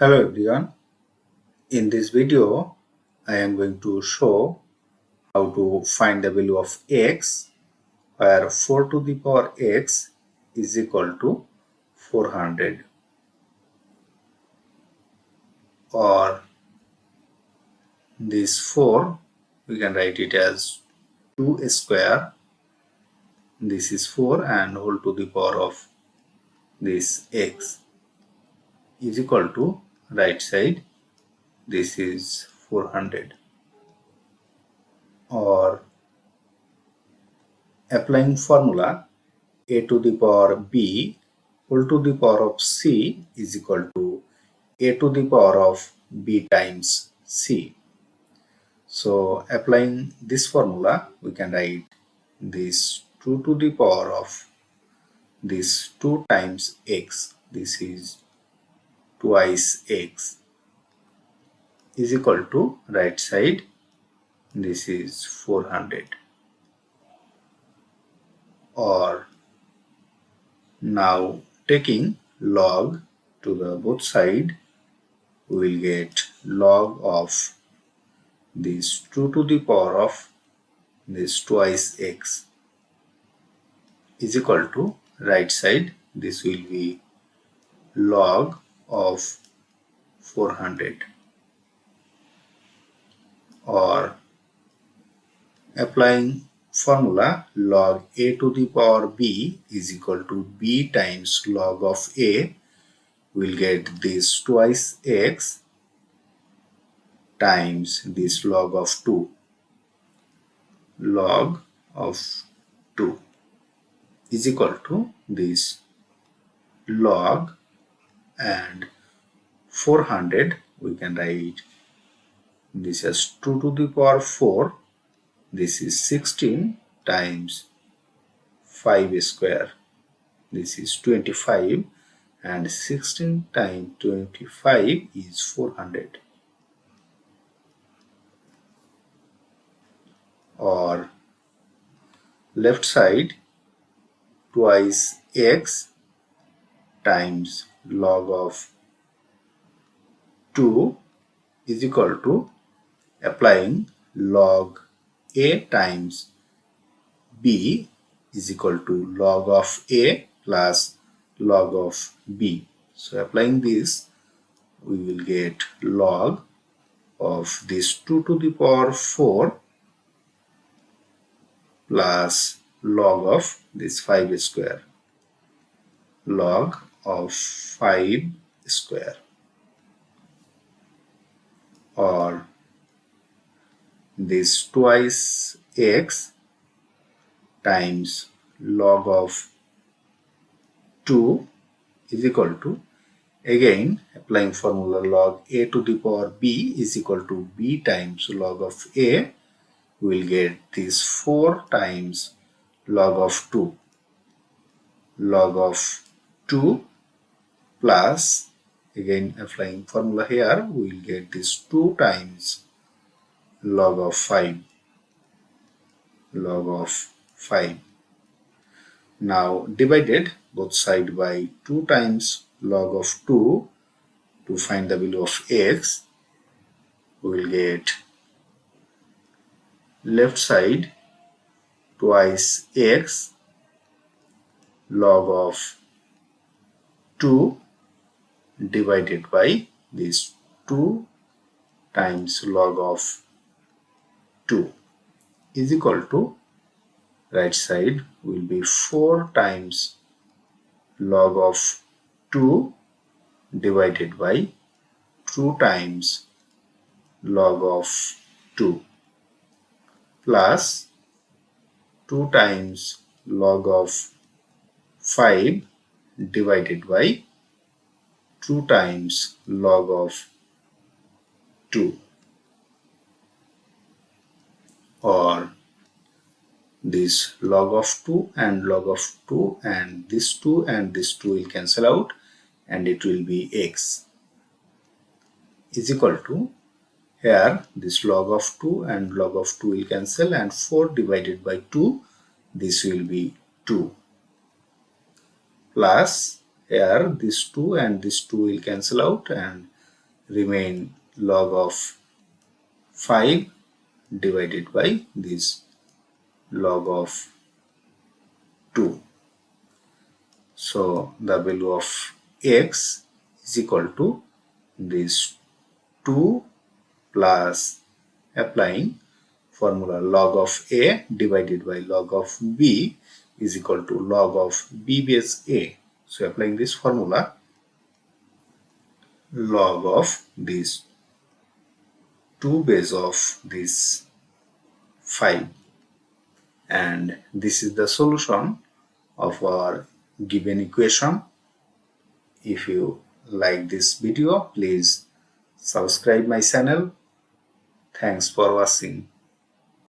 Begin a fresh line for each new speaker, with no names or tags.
Hello everyone. In this video, I am going to show how to find the value of x where 4 to the power x is equal to 400, or this 4 we can write it as 2 square. This is 4 and whole to the power of this x is equal to right side. This is 400, or applying formula a to the power b whole to the power of c is equal to a to the power of b times c. So applying this formula, we can write this 2 to the power of this 2 times x, this is twice x, is equal to right side, this is 400. Or now taking log to the both side, we will get log of this 2 to the power of this twice x is equal to right side, this will be log of 400. Or applying formula log a to the power b is equal to b times log of a, we'll get this twice x times this log of 2, log of 2 is equal to this log, and 400 we can write this as 2 to the power 4, this is 16 times 5 square, this is 25, and 16 times 25 is 400. Or left side twice x times log of 2 is equal to applying log a times b is equal to log of a plus log of b. So applying this, we will get log of this 2 to the power 4 plus log of this 5 square, log of 5 square. Or this twice x times log of 2 is equal to, again applying formula log a to the power b is equal to b times log of a, we will get this 4 times log of 2, log of 2 plus, again applying formula here, we will get this 2 times log of 5, log of 5. Now divided both side by 2 times log of 2 to find the value of x, we will get left side twice x log of 2 divided by this 2 times log of 2 is equal to right side will be 4 times log of 2 divided by 2 times log of 2 plus 2 times log of 5 divided by 2 times log of 2. Or this log of 2 and log of 2 and this 2 and this 2 will cancel out, and it will be x is equal to, here this log of 2 and log of 2 will cancel, and 4 divided by 2, this will be 2, plus here this 2 and this 2 will cancel out, and remain log of 5 divided by this log of 2. So the value of x is equal to this 2 plus applying formula log of a divided by log of b is equal to log of b base a. So applying this formula, log of this 2 base of this 5, and this is the solution of our given equation. If you like this video, please subscribe my channel. Thanks for watching.